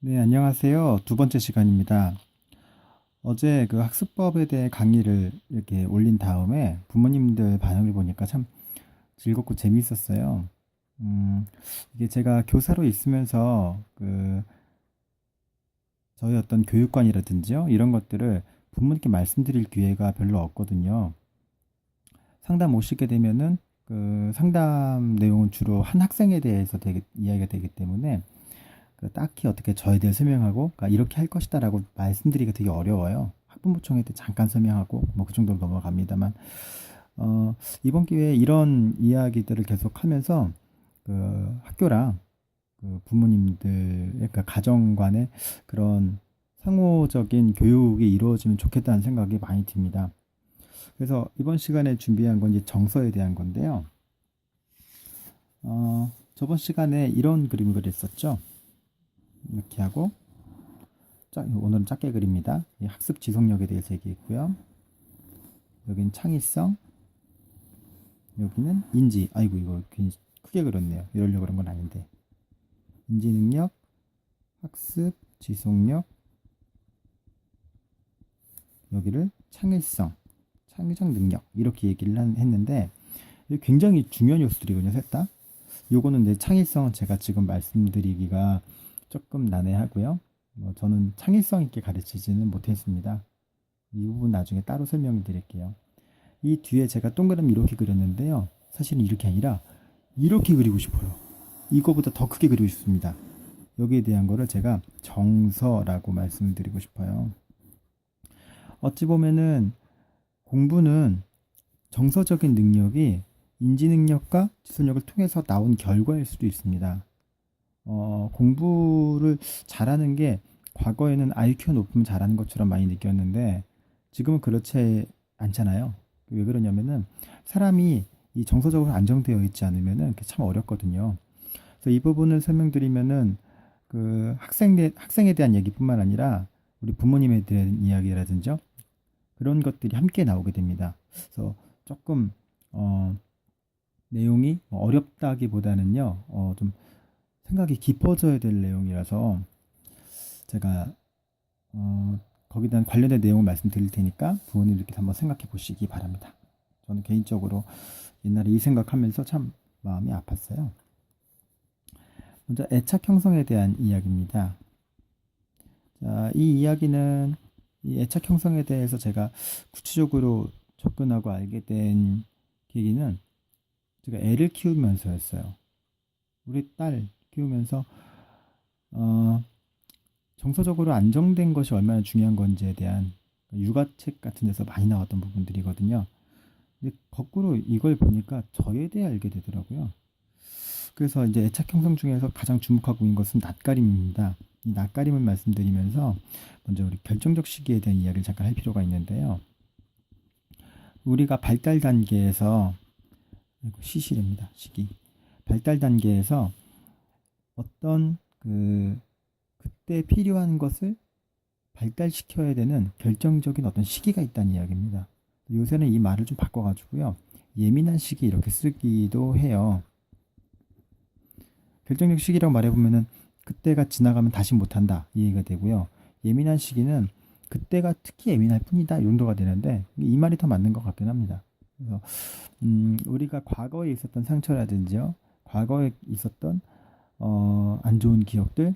네, 안녕하세요. 두 번째 시간입니다. 어제 그 학습법에 대해 강의를 이렇게 올린 다음에 부모님들 반응을 보니까 참 즐겁고 재미있었어요. 음, 이게 제가 교사로 있으면서 저희 어떤 교육관이라든지요, 이런 것들을 부모님께 말씀드릴 기회가 별로 없거든요. 상담 오시게 되면은 그 상담 내용은 주로 한 학생에 대해서 이야기가 되기 때문에 딱히 어떻게 저에 대해 설명하고 그러니까 이렇게 할 것이다라고 말씀드리기가 되게 어려워요. 학부모총회 때 잠깐 설명하고 뭐 그 정도로 넘어갑니다만 이번 기회에 이런 이야기들을 계속하면서 학교랑 부모님들 그러니까 가정 간의 그런 상호적인 교육이 이루어지면 좋겠다는 생각이 많이 듭니다. 그래서 이번 시간에 준비한 건 이제 정서에 대한 건데요. 저번 시간에 이런 그림을 그렸었죠. 이렇게 하고 오늘은 작게 그립니다. 학습 지속력에 대해서 얘기했고요. 여기는 창의성, 여기는 인지. 아이고 이거 괜히 크게 그렸네요. 이러려고 그런 건 아닌데. 인지 능력, 학습 지속력, 여기를 창의성, 창의적 능력 이렇게 얘기를 했는데 이게 굉장히 중요한 요소들이거든요. 셋 다. 요거는 내 창의성은 제가 지금 말씀드리기가 조금 난해하고요. 저는 창의성 있게 가르치지는 못했습니다. 이 부분 나중에 따로 설명을 드릴게요. 이 뒤에 제가 동그라미 이렇게 그렸는데요. 사실은 이렇게 아니라 이렇게 그리고 싶어요. 이거보다 더 크게 그리고 싶습니다. 여기에 대한 거를 제가 정서라고 말씀을 드리고 싶어요. 어찌 보면은 공부는 정서적인 능력이 인지 능력과 지속력을 통해서 나온 결과일 수도 있습니다. 공부를 잘하는 게 과거에는 IQ가 높으면 잘하는 것처럼 많이 느꼈는데 지금은 그렇지 않잖아요. 왜 그러냐면은 사람이 이 정서적으로 안정되어 있지 않으면은 그게 참 어렵거든요. 그래서 이 부분을 설명드리면은 학생에 대한 얘기뿐만 아니라 우리 부모님에 대한 이야기라든지 그런 것들이 함께 나오게 됩니다. 그래서 조금 어, 내용이 어렵다기보다는요, 좀 생각이 깊어져야 될 내용이라서 제가 거기에 대한 관련된 내용을 말씀드릴 테니까 부모님들께 한번 생각해 보시기 바랍니다. 저는 개인적으로 옛날에 이 생각하면서 참 마음이 아팠어요. 먼저 애착 형성에 대한 이야기입니다. 자, 이 이야기는 이 애착 형성에 대해서 제가 구체적으로 접근하고 알게 된 계기는 제가 애를 키우면서였어요. 우리 딸 키우면서 어, 정서적으로 안정된 것이 얼마나 중요한 건지에 대한 육아책 같은 데서 많이 나왔던 부분들이거든요. 근데 거꾸로 이걸 보니까 저에 대해 알게 되더라고요. 그래서 이제 애착 형성 중에서 가장 주목하고 있는 것은 낯가림입니다. 이 낯가림을 말씀드리면서 먼저 우리 결정적 시기에 대한 이야기를 잠깐 할 필요가 있는데요. 우리가 발달 단계에서 시시랍니다. 시기. 발달 단계에서 어떤 그때 필요한 것을 발달시켜야 되는 결정적인 어떤 시기가 있다는 이야기입니다. 요새는 이 말을 좀 바꿔가지고요. 예민한 시기 이렇게 쓰기도 해요. 결정적 시기라고 말해보면은 그때가 지나가면 다시 못한다 이 얘기가 되고요. 예민한 시기는 그때가 특히 예민할 뿐이다 이 정도가 되는데 이 말이 더 맞는 것 같긴 합니다. 그래서 우리가 과거에 있었던 상처라든지요, 과거에 있었던 안 좋은 기억들,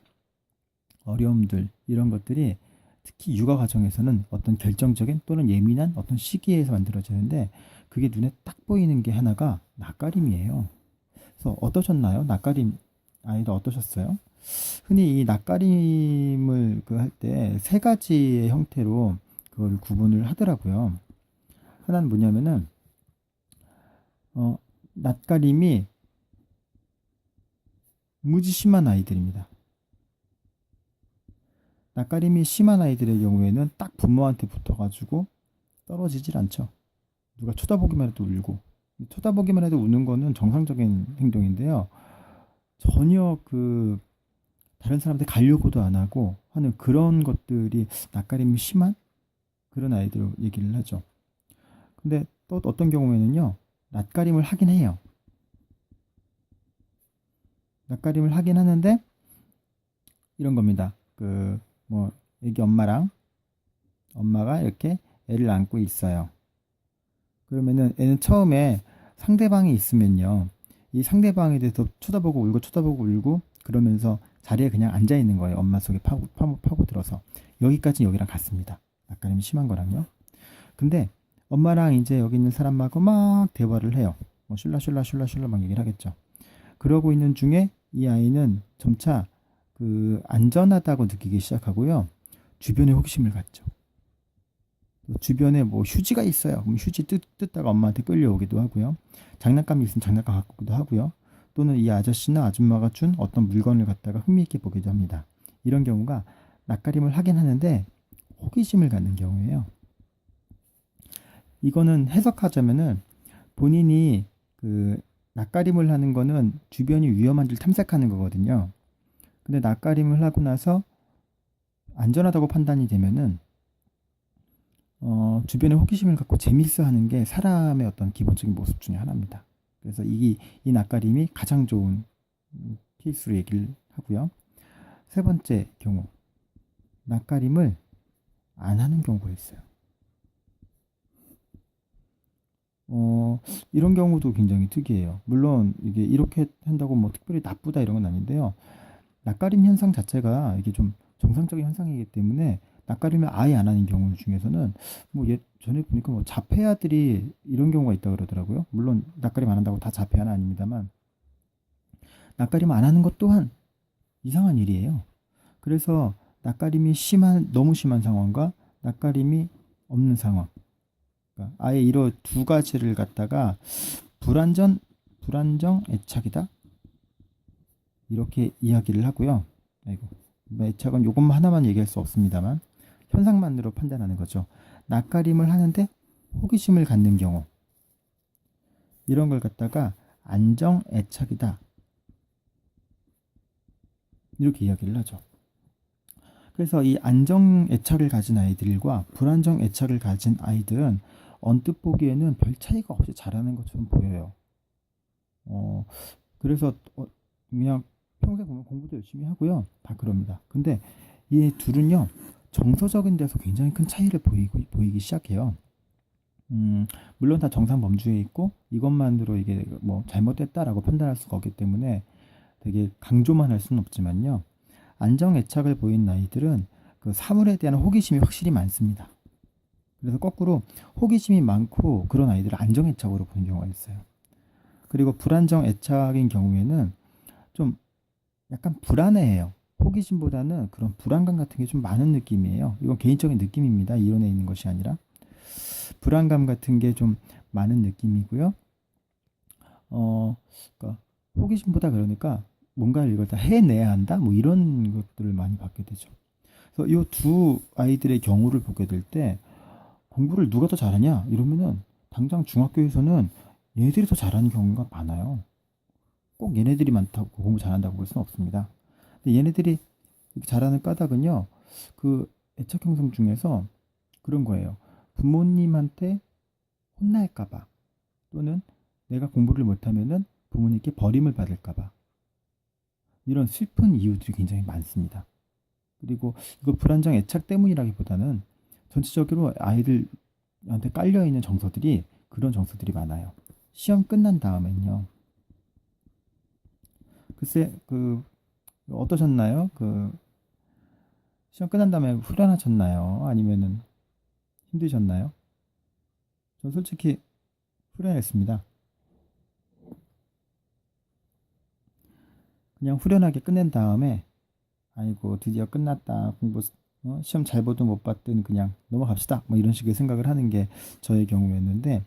어려움들 이런 것들이 특히 육아 과정에서는 어떤 결정적인 또는 예민한 어떤 시기에서 만들어지는데 그게 눈에 딱 보이는 게 하나가 낯가림이에요. 그래서 어떠셨나요? 낯가림 아이들 어떠셨어요? 흔히 이 낯가림을 할 때 세 가지의 형태로 그걸 구분을 하더라고요. 하나는 뭐냐면은 낯가림이 무지 심한 아이들입니다. 낯가림이 심한 아이들의 경우에는 딱 부모한테 붙어가지고 떨어지질 않죠. 누가 쳐다보기만 해도 울고. 쳐다보기만 해도 우는 거는 정상적인 행동인데요. 전혀 다른 사람한테 가려고도 안 하고 하는 그런 것들이 낯가림이 심한 그런 아이들 얘기를 하죠. 근데 또 어떤 경우에는요, 낯가림을 하긴 해요. 낯가림을 하긴 하는데 이런 겁니다. 여기 엄마가 이렇게 애를 안고 있어요. 그러면은 애는 처음에 상대방이 있으면요. 이 상대방에 대해서 쳐다보고 울고 그러면서 자리에 그냥 앉아 있는 거예요. 엄마 속에 파고들어서. 여기까지 여기랑 같습니다. 낯가림이 심한 거랑요. 근데 엄마랑 이제 여기 있는 사람하고 막 대화를 해요. 뭐 슐라슐라 막 얘기를 하겠죠. 그러고 있는 중에 이 아이는 점차 안전하다고 느끼기 시작하고요. 주변에 호기심을 갖죠. 주변에 뭐 휴지가 있어요. 그럼 휴지 뜯다가 엄마한테 끌려오기도 하고요. 장난감이 있으면 장난감 갖고 오기도 하고요. 또는 이 아저씨나 아줌마가 준 어떤 물건을 갖다가 흥미있게 보기도 합니다. 이런 경우가 낯가림을 하긴 하는데 호기심을 갖는 경우예요. 이거는 해석하자면은 본인이 낯가림을 하는 거는 주변이 위험한지를 탐색하는 거거든요. 근데 낯가림을 하고 나서 안전하다고 판단이 되면은 주변에 호기심을 갖고 재밌어 하는 게 사람의 어떤 기본적인 모습 중에 하나입니다. 그래서 이 낯가림이 가장 좋은 케이스로 얘기를 하고요. 세 번째 경우, 낯가림을 안 하는 경우가 있어요. 이런 경우도 굉장히 특이해요. 물론 이게 이렇게 한다고 뭐 특별히 나쁘다 이런 건 아닌데요. 낯가림 현상 자체가 이게 좀 정상적인 현상이기 때문에 낯가림을 아예 안 하는 경우 중에서는 뭐 전에 보니까 뭐 자폐아들이 이런 경우가 있다 그러더라고요. 물론 낯가림 안 한다고 다 자폐아는 아닙니다만 낯가림 안 하는 것 또한 이상한 일이에요. 그래서 낯가림이 너무 심한 상황과 낯가림이 없는 상황, 그러니까 아예 이런 두 가지를 갖다가 불안정 애착이다 이렇게 이야기를 하고요. 아이고, 애착은 요것만 하나만 얘기할 수 없습니다만 현상만으로 판단하는 거죠. 낯가림을 하는데 호기심을 갖는 경우, 이런 걸 갖다가 안정 애착이다 이렇게 이야기를 하죠. 그래서 이 안정 애착을 가진 아이들과 불안정 애착을 가진 아이들은 언뜻 보기에는 별 차이가 없이 자라는 것처럼 보여요. 그래서 그냥 평생 보면 공부도 열심히 하고요. 다 그럽니다. 근데 이 둘은요, 정서적인 데서 굉장히 큰 차이를 보이기 시작해요. 물론 다 정상 범주에 있고 이것만으로 이게 뭐 잘못됐다라고 판단할 수가 없기 때문에 되게 강조만 할 수는 없지만요. 안정 애착을 보인 아이들은 그 사물에 대한 호기심이 확실히 많습니다. 그래서 거꾸로 호기심이 많고 그런 아이들을 안정 애착으로 보는 경우가 있어요. 그리고 불안정 애착인 경우에는 좀 약간 불안해해요. 호기심보다는 그런 불안감 같은 게 좀 많은 느낌이에요. 이건 개인적인 느낌입니다. 이론에 있는 것이 아니라. 불안감 같은 게 좀 많은 느낌이고요. 그러니까 호기심보다 그러니까 뭔가를 이걸 다 해내야 한다? 뭐 이런 것들을 많이 받게 되죠. 그래서 이 두 아이들의 경우를 보게 될 때 공부를 누가 더 잘하냐? 이러면은 당장 중학교에서는 얘네들이 더 잘하는 경우가 많아요. 꼭 얘네들이 많다고 공부 잘한다고 볼 수는 없습니다. 근데 얘네들이 잘하는 까닭은요, 그 애착 형성 중에서 그런 거예요. 부모님한테 혼날까봐 또는 내가 공부를 못하면은 부모님께 버림을 받을까봐 이런 슬픈 이유들이 굉장히 많습니다. 그리고 이거 불안정 애착 때문이라기보다는 전체적으로 아이들한테 깔려있는 정서들이 그런 정서들이 많아요. 시험 끝난 다음엔요. 글쎄 어떠셨나요? 시험 끝난 다음에 후련하셨나요? 아니면은 힘드셨나요? 전 솔직히 후련했습니다. 그냥 후련하게 끝낸 다음에 아이고 드디어 끝났다. 시험 잘 보든 못 봤든 그냥 넘어갑시다. 뭐 이런 식의 생각을 하는 게 저의 경우였는데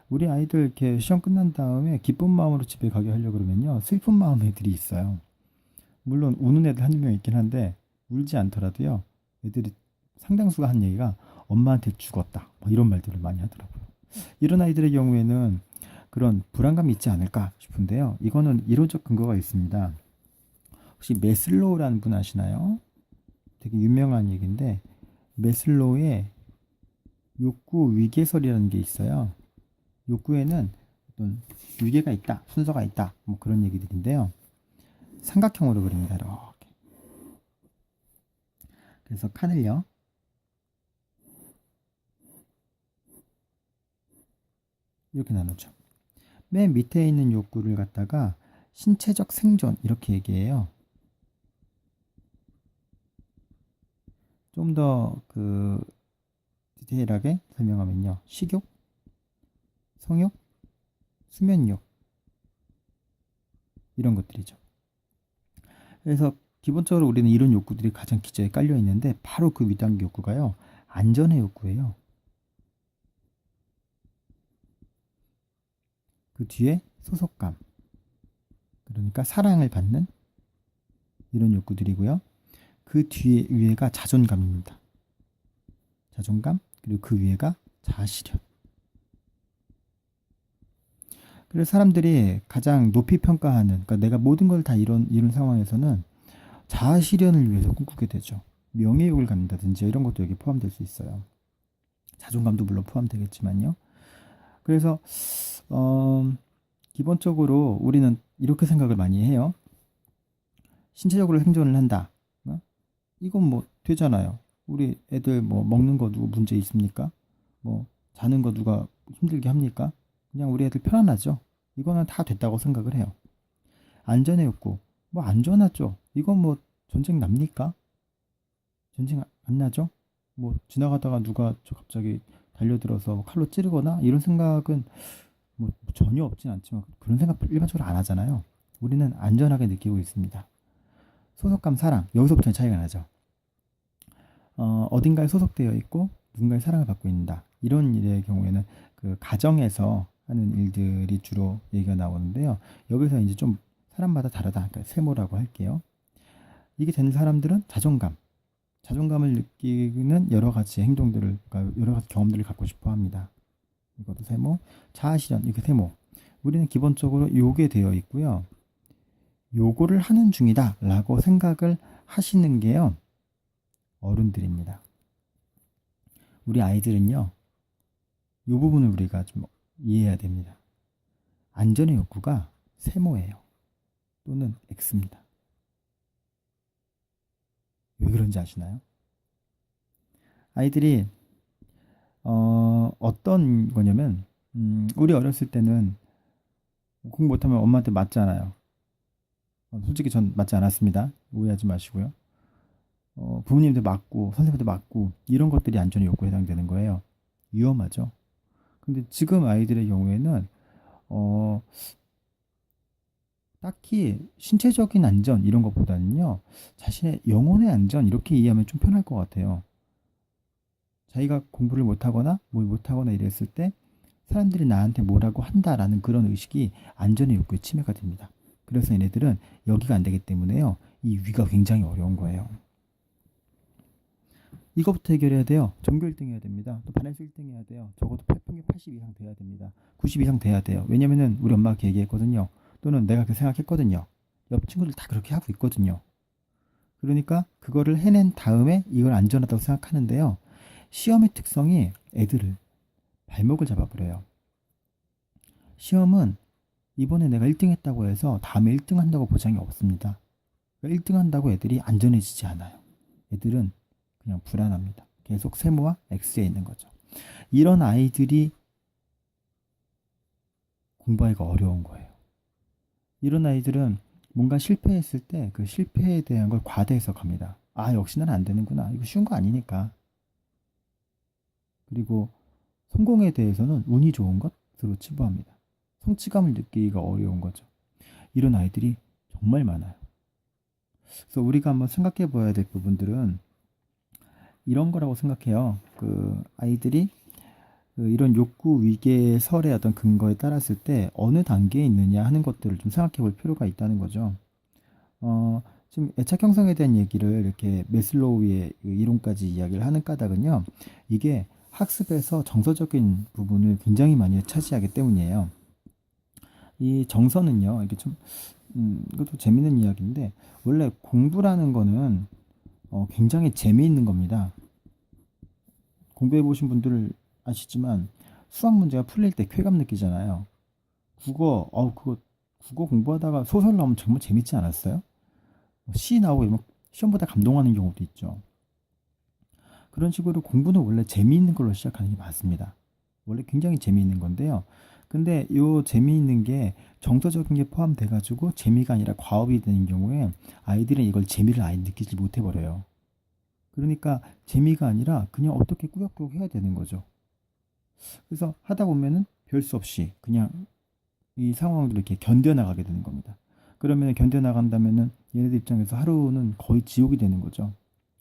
우리 아이들 이렇게 시험 끝난 다음에 기쁜 마음으로 집에 가게 하려고 그러면요. 슬픈 마음 애들이 있어요. 물론 우는 애들 한두 명 있긴 한데 울지 않더라도요. 애들이 상당수가 한 얘기가 엄마한테 죽었다. 뭐 이런 말들을 많이 하더라고요. 이런 아이들의 경우에는 그런 불안감이 있지 않을까 싶은데요. 이거는 이론적 근거가 있습니다. 혹시 메슬로우라는 분 아시나요? 되게 유명한 얘기인데 메슬로우의 욕구 위계설이라는 게 있어요. 욕구에는 어떤 위계가 있다, 순서가 있다, 뭐 그런 얘기들인데요. 삼각형으로 그립니다. 이렇게. 그래서 칸을요, 이렇게 나누죠. 맨 밑에 있는 욕구를 갖다가 신체적 생존 이렇게 얘기해요. 좀 더 그 디테일하게 설명하면요. 식욕, 성욕, 수면욕 이런 것들이죠. 그래서 기본적으로 우리는 이런 욕구들이 가장 기저에 깔려 있는데 바로 그 윗단계 욕구가요. 안전의 욕구예요. 그 뒤에 소속감, 그러니까 사랑을 받는 이런 욕구들이고요. 그 뒤에 위에가 자존감입니다. 자존감, 그리고 그 위에가 자아실현. 그래서 사람들이 가장 높이 평가하는, 그러니까 내가 모든 걸 다 이룬 상황에서는 자아실현을 위해서 꿈꾸게 되죠. 명예욕을 갖는다든지 이런 것도 여기 포함될 수 있어요. 자존감도 물론 포함되겠지만요. 그래서 기본적으로 우리는 이렇게 생각을 많이 해요. 신체적으로 생존을 한다. 이건 뭐 되잖아요. 우리 애들 뭐 먹는 거 누구 문제 있습니까? 뭐 자는 거 누가 힘들게 합니까? 그냥 우리 애들 편안하죠. 이거는 다 됐다고 생각을 해요. 안전의 욕구. 뭐 안전하죠. 이건 뭐 전쟁 납니까? 전쟁 안 나죠? 뭐 지나가다가 누가 저 갑자기 달려들어서 칼로 찌르거나 이런 생각은 뭐 전혀 없진 않지만 그런 생각 일반적으로 안 하잖아요. 우리는 안전하게 느끼고 있습니다. 소속감, 사랑. 여기서부터 차이가 나죠. 어딘가에 소속되어 있고 누군가의 사랑을 받고 있다. 이런 일의 경우에는 그 가정에서 하는 일들이 주로 얘기가 나오는데요. 여기서 이제 좀 사람마다 다르다. 그러니까 세모라고 할게요. 이게 되는 사람들은 자존감을 느끼는 여러 가지 행동들을, 그러니까 여러 가지 경험들을 갖고 싶어 합니다. 이것도 세모, 자아실현, 이게 세모. 우리는 기본적으로 요게 되어 있고요. 요거를 하는 중이다 라고 생각을 하시는 게요. 어른들입니다. 우리 아이들은요. 이 부분을 우리가 좀 이해해야 됩니다. 안전의 욕구가 세모예요. 또는 X입니다. 왜 그런지 아시나요? 아이들이 어떤 거냐면 우리 어렸을 때는 공부 못하면 엄마한테 맞잖아요. 솔직히 전 맞지 않았습니다. 오해하지 마시고요. 부모님한테 맞고 선생님한테 맞고 이런 것들이 안전의 욕구에 해당되는 거예요. 위험하죠. 근데 지금 아이들의 경우에는 어, 딱히 신체적인 안전 이런 것보다는요. 자신의 영혼의 안전 이렇게 이해하면 좀 편할 것 같아요. 자기가 공부를 못하거나 뭘 못하거나 이랬을 때 사람들이 나한테 뭐라고 한다라는 그런 의식이 안전의 욕구에 침해가 됩니다. 그래서 얘네들은 여기가 안 되기 때문에요. 이 위가 굉장히 어려운 거예요. 이거부터 해결해야 돼요. 전교 1등 해야 됩니다. 또 반에서 1등 해야 돼요. 적어도 평균 80 이상 돼야 됩니다. 90 이상 돼야 돼요. 왜냐면은 우리 엄마가 그렇게 얘기했거든요. 또는 내가 그렇게 생각했거든요. 옆 친구들 다 그렇게 하고 있거든요. 그러니까 그거를 해낸 다음에 이걸 안전하다고 생각하는데요. 시험의 특성이 애들을 발목을 잡아버려요. 시험은 이번에 내가 1등 했다고 해서 다음에 1등 한다고 보장이 없습니다. 1등 한다고 애들이 안전해지지 않아요. 애들은 그냥 불안합니다. 계속 세모와 X에 있는 거죠. 이런 아이들이 공부하기가 어려운 거예요. 이런 아이들은 뭔가 실패했을 때 그 실패에 대한 걸 과대 해석합니다. 아, 역시 난 안 되는구나. 이거 쉬운 거 아니니까. 그리고 성공에 대해서는 운이 좋은 것으로 치부합니다. 성취감을 느끼기가 어려운 거죠. 이런 아이들이 정말 많아요. 그래서 우리가 한번 생각해 봐야 될 부분들은 이런 거라고 생각해요. 그 아이들이 이런 욕구 위계의 설의 어떤 근거에 따랐을 때 어느 단계에 있느냐 하는 것들을 좀 생각해 볼 필요가 있다는 거죠. 지금 애착 형성에 대한 얘기를 이렇게 메슬로우의 이론까지 이야기를 하는 까닭은요. 이게 학습에서 정서적인 부분을 굉장히 많이 차지하기 때문이에요. 이 정서는요. 이게 좀 이것도 재밌는 이야기인데 원래 공부라는 거는 굉장히 재미있는 겁니다. 공부해 보신 분들 아시지만 수학 문제가 풀릴 때 쾌감 느끼잖아요. 국어 공부하다가 소설 나오면 정말 재밌지 않았어요? 시 나오고 이러면 시험보다 감동하는 경우도 있죠. 그런 식으로 공부는 원래 재미있는 걸로 시작하는 게 맞습니다. 원래 굉장히 재미있는 건데요. 근데 요 재미있는 게 정서적인 게 포함돼 가지고 재미가 아니라 과업이 되는 경우에 아이들은 이걸 재미를 아예 느끼지 못해 버려요. 그러니까 재미가 아니라 그냥 어떻게 꾸역꾸역 해야 되는 거죠. 그래서 하다 보면은 별 수 없이 그냥 이 상황을 이렇게 견뎌나가게 되는 겁니다. 그러면 견뎌나간다면은 얘네들 입장에서 하루는 거의 지옥이 되는 거죠.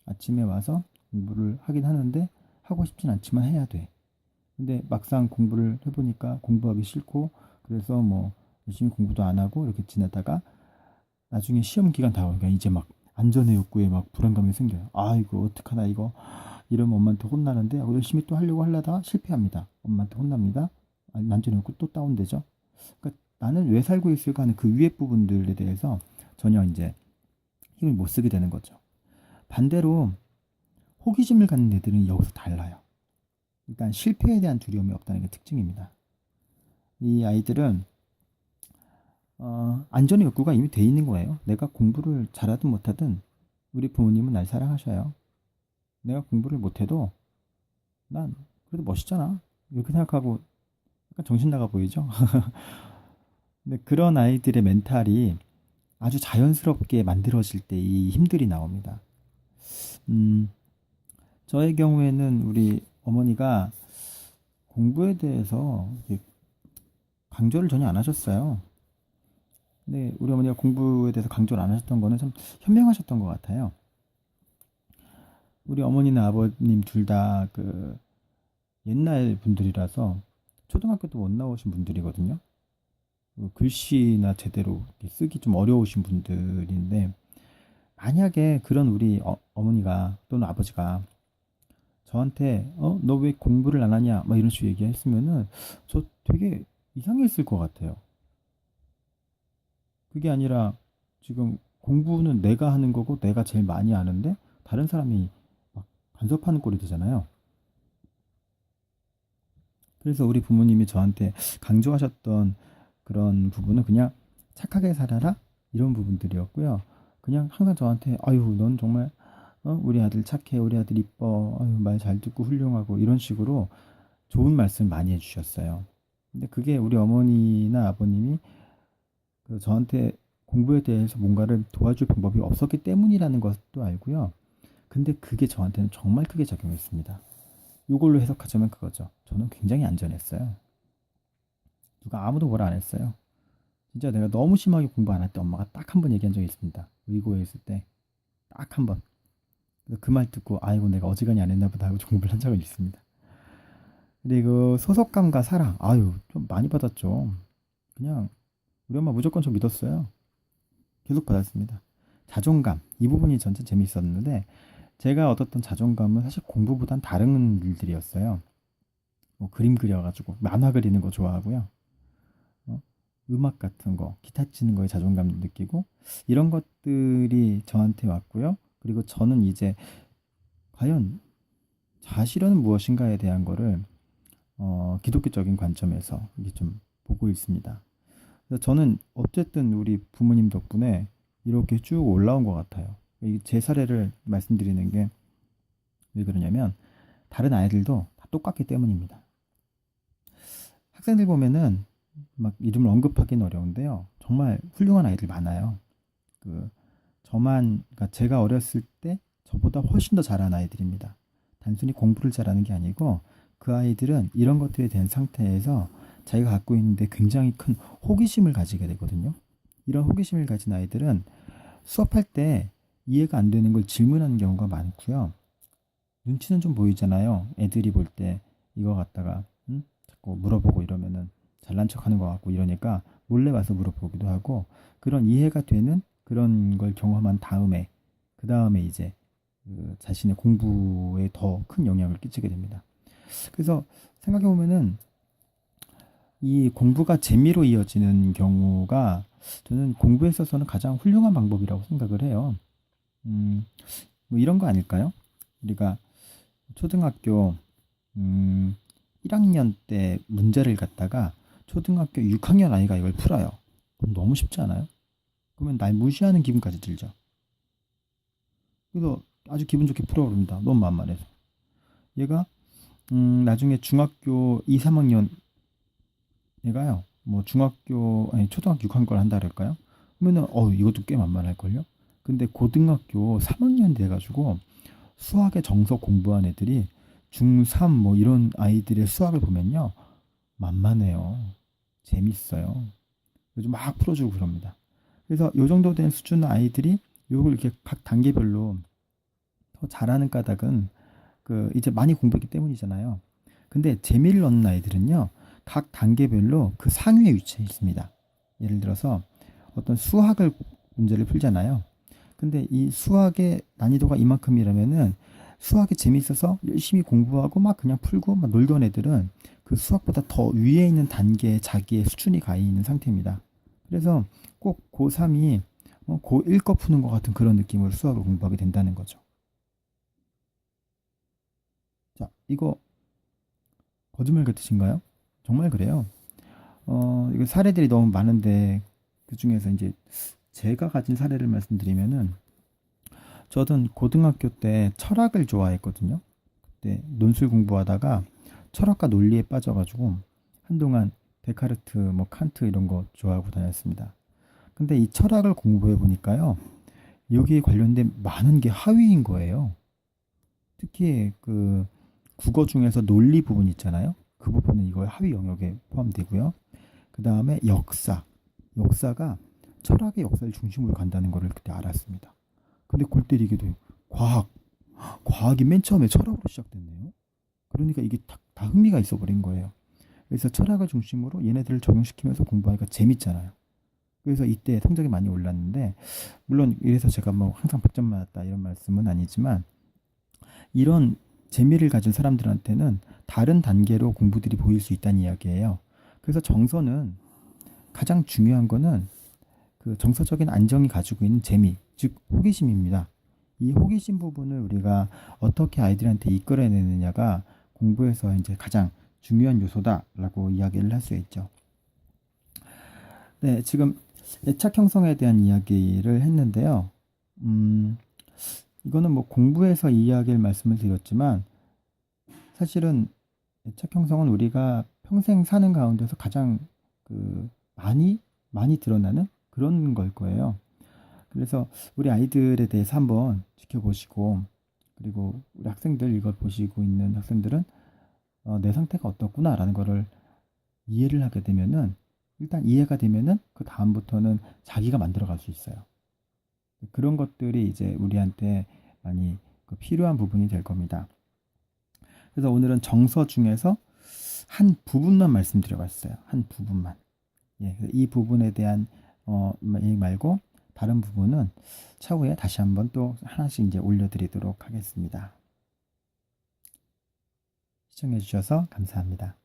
아침에 와서 공부를 하긴 하는데 하고 싶진 않지만 해야 돼. 근데 막상 공부를 해보니까 공부하기 싫고 그래서 뭐 열심히 공부도 안 하고 이렇게 지내다가 나중에 시험 기간 다가오니까 이제 막 안전의 욕구에 막 불안감이 생겨요. 아 이거 어떡하나 이거 이러면 엄마한테 혼나는데 하고 열심히 또 하려고 하려다가 실패합니다. 엄마한테 혼납니다. 안전의 욕구 또 다운되죠. 그러니까 나는 왜 살고 있을까 하는 그 위에 부분들에 대해서 전혀 이제 힘을 못 쓰게 되는 거죠. 반대로 호기심을 갖는 애들은 여기서 달라요. 일단 실패에 대한 두려움이 없다는 게 특징입니다. 이 아이들은 안전의 욕구가 이미 돼 있는 거예요. 내가 공부를 잘하든 못하든 우리 부모님은 날 사랑하셔요. 내가 공부를 못해도 난 그래도 멋있잖아. 이렇게 생각하고 약간 정신 나가 보이죠? 근데 그런 아이들의 멘탈이 아주 자연스럽게 만들어질 때 이 힘들이 나옵니다. 음, 저의 경우에는 우리 어머니가 공부에 대해서 강조를 전혀 안 하셨어요. 근데 우리 어머니가 공부에 대해서 강조를 안 하셨던 거는 참 현명하셨던 것 같아요. 우리 어머니나 아버님 둘 다 그 옛날 분들이라서 초등학교도 못 나오신 분들이거든요. 글씨나 제대로 쓰기 좀 어려우신 분들인데 만약에 그런 우리 어머니가 또는 아버지가 저한테 너 왜 공부를 안 하냐 막 이런 식으로 얘기했으면은 저 되게 이상했을 것 같아요. 그게 아니라 지금 공부는 내가 하는 거고 내가 제일 많이 아는데 다른 사람이 막 간섭하는 꼴이 되잖아요. 그래서 우리 부모님이 저한테 강조하셨던 그런 부분은 그냥 착하게 살아라 이런 부분들이었고요. 그냥 항상 저한테 아유 넌 정말 우리 아들 착해 우리 아들 이뻐 말 잘 듣고 훌륭하고 이런 식으로 좋은 말씀 많이 해주셨어요. 근데 그게 우리 어머니나 아버님이 그 저한테 공부에 대해서 뭔가를 도와줄 방법이 없었기 때문이라는 것도 알고요. 근데 그게 저한테는 정말 크게 작용했습니다. 이걸로 해석하자면 그거죠. 저는 굉장히 안전했어요. 누가 아무도 뭐라 안 했어요. 진짜 내가 너무 심하게 공부 안 할 때 엄마가 딱 한 번 얘기한 적이 있습니다. 의고에 있을 때 딱 한 번. 그 말 듣고 아이고 내가 어지간히 안 했나 보다 하고 공부를 한 적은 있습니다. 그리고 소속감과 사랑 아유 좀 많이 받았죠. 그냥 우리 엄마 무조건 저 믿었어요. 계속 받았습니다. 자존감 이 부분이 전체 재미있었는데 제가 얻었던 자존감은 사실 공부보단 다른 일들이었어요. 뭐 그림 그려가지고 만화 그리는 거 좋아하고요. 음악 같은 거, 기타 치는 거에 자존감 느끼고 이런 것들이 저한테 왔고요. 그리고 저는 이제 과연 자아실현은 무엇인가에 대한 거를 기독교적인 관점에서 이게 좀 보고 있습니다. 그래서 저는 어쨌든 우리 부모님 덕분에 이렇게 쭉 올라온 것 같아요. 제 사례를 말씀드리는 게 왜 그러냐면 다른 아이들도 다 똑같기 때문입니다. 학생들 보면은 막 이름을 언급하기는 어려운데요. 정말 훌륭한 아이들 많아요. 그러니까 제가 어렸을 때 저보다 훨씬 더 잘하는 아이들입니다. 단순히 공부를 잘하는 게 아니고 그 아이들은 이런 것들에 대한 상태에서 자기가 갖고 있는데 굉장히 큰 호기심을 가지게 되거든요. 이런 호기심을 가진 아이들은 수업할 때 이해가 안 되는 걸 질문하는 경우가 많고요. 눈치는 좀 보이잖아요. 애들이 볼 때 이거 갖다가 자꾸 물어보고 이러면은 잘난 척하는 것 같고 이러니까 몰래 와서 물어보기도 하고 그런 이해가 되는 그런 걸 경험한 다음에 그 다음에 이제 그 자신의 공부에 더 큰 영향을 끼치게 됩니다. 그래서 생각해 보면은 이 공부가 재미로 이어지는 경우가 저는 공부에 있어서는 가장 훌륭한 방법이라고 생각을 해요. 뭐 이런 거 아닐까요? 우리가 초등학교 1학년 때 문제를 갖다가 초등학교 6학년 아이가 이걸 풀어요. 그럼 너무 쉽지 않아요? 그러면 날 무시하는 기분까지 들죠. 그래서 아주 기분 좋게 풀어버립니다. 너무 만만해서. 얘가 나중에 중학교 2, 3학년 얘가요. 뭐 중학교 아니 초등학교 6학년 한다 그럴까요? 그러면은 이것도 꽤 만만할걸요? 근데 고등학교 3학년 돼 가지고 수학의 정석 공부한 애들이 중3 뭐 이런 아이들의 수학을 보면요. 만만해요. 재밌어요. 요즘 막 풀어주고 그럽니다. 그래서 요 정도 된 수준의 아이들이 요걸 이렇게 각 단계별로 더 잘하는 까닭은 그 이제 많이 공부했기 때문이잖아요. 근데 재미를 얻는 아이들은요. 각 단계별로 그 상위에 위치해 있습니다. 예를 들어서 어떤 수학을 문제를 풀잖아요. 근데 이 수학의 난이도가 이만큼이라면은 수학이 재밌어서 열심히 공부하고 막 그냥 풀고 막 놀던 애들은 그 수학보다 더 위에 있는 단계에 자기의 수준이 가 있는 상태입니다. 그래서 꼭 고3이 고1 거 푸는 것 같은 그런 느낌으로 수학을 공부하게 된다는 거죠. 자, 이거 거짓말 같으신가요? 정말 그래요. 이거 사례들이 너무 많은데 그 중에서 이제 제가 가진 사례를 말씀드리면은 저는 고등학교 때 철학을 좋아했거든요. 그때 논술 공부하다가 철학과 논리에 빠져가지고 한동안 데카르트, 뭐 칸트 이런 거 좋아하고 다녔습니다. 근데 이 철학을 공부해 보니까요. 여기에 관련된 많은 게 하위인 거예요. 특히 그 국어 중에서 논리 부분 있잖아요. 그 부분은 이걸 하위 영역에 포함되고요. 그 다음에 역사. 역사가 철학의 역사를 중심으로 간다는 거를 그때 알았습니다. 근데 골 때리게 돼요. 과학. 과학이 맨 처음에 철학으로 시작됐네요. 그러니까 이게 다 흥미가 있어 버린 거예요. 그래서 철학을 중심으로 얘네들을 적용시키면서 공부하니까 재밌잖아요. 그래서 이때 성적이 많이 올랐는데 물론 이래서 제가 뭐 항상 100점 맞았다 이런 말씀은 아니지만 이런 재미를 가진 사람들한테는 다른 단계로 공부들이 보일 수 있다는 이야기예요. 그래서 정서는 가장 중요한 거는 그 정서적인 안정이 가지고 있는 재미, 즉 호기심입니다. 이 호기심 부분을 우리가 어떻게 아이들한테 이끌어내느냐가 공부에서 이제 가장 중요한 요소다라고 이야기를 할 수 있죠. 네, 지금 애착 형성에 대한 이야기를 했는데요. 이거는 뭐 공부에서 이야기를 말씀을 드렸지만 사실은 애착 형성은 우리가 평생 사는 가운데서 가장 그 많이 드러나는 그런 걸 거예요. 그래서 우리 아이들에 대해서 한번 지켜보시고 그리고 우리 학생들 이걸 보시고 있는 학생들은 내 상태가 어떻구나라는 거를 이해를 하게 되면은 일단 이해가 되면은 그 다음부터는 자기가 만들어갈 수 있어요. 그런 것들이 이제 우리한테 많이 그 필요한 부분이 될 겁니다. 그래서 오늘은 정서 중에서 한 부분만 말씀드려봤어요. 한 부분만. 예, 이 부분에 대한 얘기 말고 다른 부분은 차후에 다시 한번 또 하나씩 이제 올려드리도록 하겠습니다. 시청해주셔서 감사합니다.